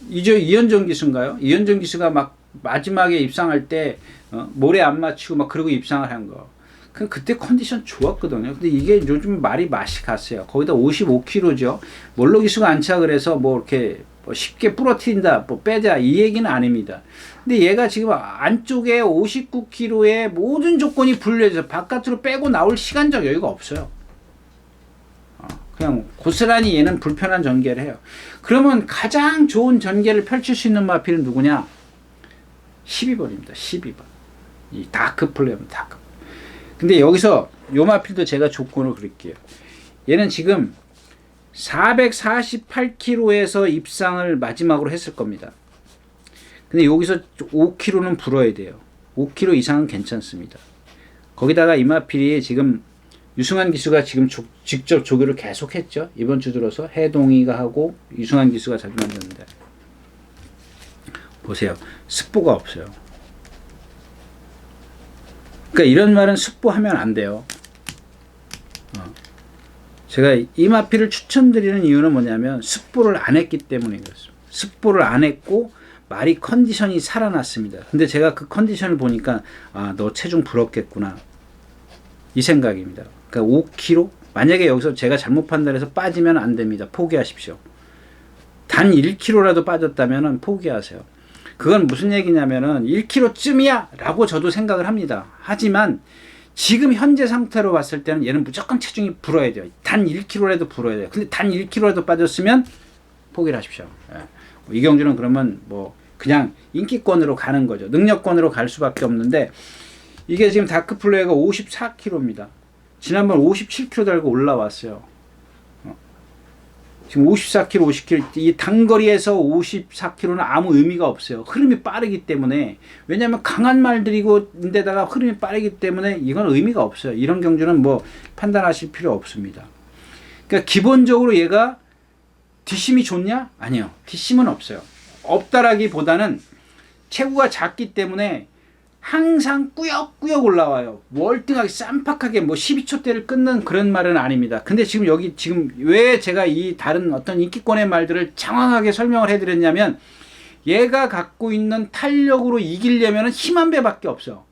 이현정 기수인가요? 이현정 기수가 막 마지막에 입상할 때 모래 안 맞추고 막 그러고 입상을 한 거. 그때 컨디션 좋았거든요. 근데 이게 요즘 맛이 갔어요. 거기다 55kg죠. 몰로 기수가 안착을 해서 뭐 이렇게 쉽게 부러뜨린다, 뭐 빼자 이 얘기는 아닙니다. 근데 얘가 지금 안쪽에 59kg의 모든 조건이 분류해서 바깥으로 빼고 나올 시간적 여유가 없어요. 그냥 고스란히 얘는 불편한 전개를 해요. 그러면 가장 좋은 전개를 펼칠 수 있는 마필은 누구냐? 12번입니다. 12번. 이 다크 플레이어입니다. 다크. 근데 여기서 요 마필도 제가 조건을 그릴게요. 얘는 지금 448kg에서 입상을 마지막으로 했을 겁니다. 근데 여기서 5kg는 불어야 돼요. 5kg 이상은 괜찮습니다. 거기다가 이 마필이 지금 유승환 기수가 지금 직접 조교를 계속 했죠. 이번 주 들어서 해동이가 하고 유승환 기수가 자주 만드는데 보세요. 습보가 없어요. 그러니까 이런 말은 습보하면 안 돼요. 제가 이 마필을 추천드리는 이유는 뭐냐면 습보를 안 했기 때문에 그렇습니다. 습보를 안 했고 말이 컨디션이 살아났습니다. 근데 제가 그 컨디션을 보니까 너 체중 불었겠구나 이 생각입니다. 그러니까 5kg? 만약에 여기서 제가 잘못 판단해서 빠지면 안 됩니다. 포기하십시오. 단 1kg라도 빠졌다면 포기하세요. 그건 무슨 얘기냐면은 1kg쯤이야 라고 저도 생각을 합니다. 하지만 지금 현재 상태로 봤을 때는 얘는 무조건 체중이 불어야 돼요. 단 1kg라도 불어야 돼요. 근데 단 1kg라도 빠졌으면 포기를 하십시오. 이경주는 그러면 뭐 그냥 인기권으로 가는 거죠. 능력권으로 갈 수밖에 없는데 이게 지금 다크플레이가 54kg입니다. 지난번 57kg 달고 올라왔어요. 지금 54kg, 50kg, 이 단거리에서 54kg는 아무 의미가 없어요. 흐름이 빠르기 때문에. 왜냐하면 강한 말들이고, 인데다가 흐름이 빠르기 때문에 이건 의미가 없어요. 이런 경주는 뭐 판단하실 필요 없습니다. 그러니까 기본적으로 얘가 뒷심이 좋냐? 아니요. 뒷심은 없어요. 없다라기보다는 체구가 작기 때문에 항상 꾸역꾸역 올라와요. 월등하게 쌈박하게 뭐 12초대를 끊는 그런 말은 아닙니다. 근데 지금 여기 지금 왜 제가 이 다른 어떤 인기권의 말들을 장황하게 설명을 해드렸냐면 얘가 갖고 있는 탄력으로 이기려면 힘 한 배밖에 없어요.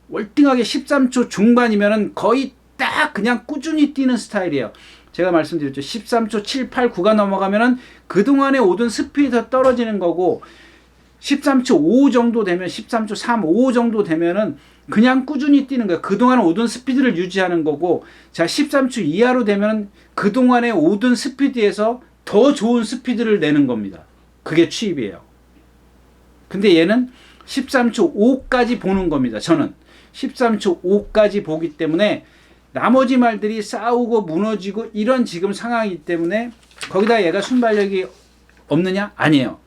월등하게 13초 중반이면 거의 딱 그냥 꾸준히 뛰는 스타일이에요. 제가 말씀드렸죠. 13초 7, 8, 9가 넘어가면은 그동안에 오던 스피드가 떨어지는 거고 13초 5 정도 되면 13초 3, 5 정도 되면은 그냥 꾸준히 뛰는 거예요. 그동안 오던 스피드를 유지하는 거고 자 13초 이하로 되면 그동안에 오던 스피드에서 더 좋은 스피드를 내는 겁니다. 그게 취입이에요. 근데 얘는 13초 5까지 보는 겁니다. 저는 13초 5까지 보기 때문에 나머지 말들이 싸우고 무너지고 이런 지금 상황이기 때문에 거기다 얘가 순발력이 없느냐? 아니에요.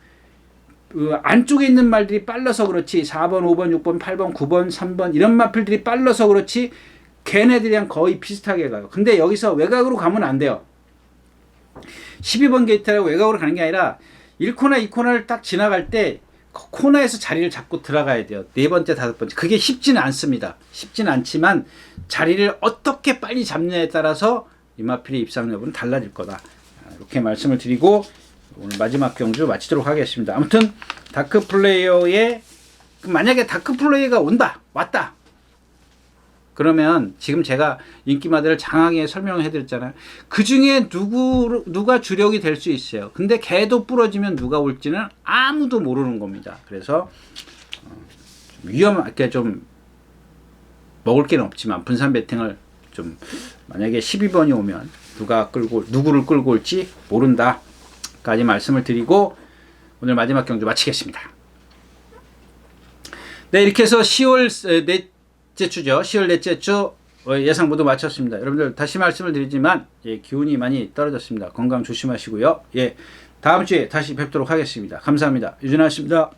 그 안쪽에 있는 말들이 빨라서 그렇지 4번, 5번, 6번, 8번, 9번, 3번 이런 마필들이 빨라서 그렇지 걔네들이랑 거의 비슷하게 가요. 근데 여기서 외곽으로 가면 안 돼요. 12번 게이트라고 외곽으로 가는 게 아니라 1코너, 2코너를 딱 지나갈 때 코너에서 자리를 잡고 들어가야 돼요. 네 번째, 다섯 번째. 그게 쉽지는 않습니다. 쉽지는 않지만 자리를 어떻게 빨리 잡느냐에 따라서 이 마필의 입상 여부는 달라질 거다. 이렇게 말씀을 드리고 오늘 마지막 경주 마치도록 하겠습니다. 아무튼 다크 플레이어의 만약에 다크 플레이어가 왔다. 그러면 지금 제가 인기마들을 장하게 설명을 해드렸잖아요. 그 중에 누가 주력이 될 수 있어요. 근데 걔도 부러지면 누가 올지는 아무도 모르는 겁니다. 그래서 위험하게 좀 먹을 게는 없지만 분산 배팅을 좀 만약에 12번이 오면 누구를 끌고 올지 모른다까지 말씀을 드리고 오늘 마지막 경주 마치겠습니다. 네, 이렇게 해서 10월 넷째 주죠. 10월 넷째 주 예상 모두 마쳤습니다. 여러분들 다시 말씀을 드리지만 기운이 많이 떨어졌습니다. 건강 조심하시고요. 다음 주에 다시 뵙도록 하겠습니다. 감사합니다. 유준하였습니다.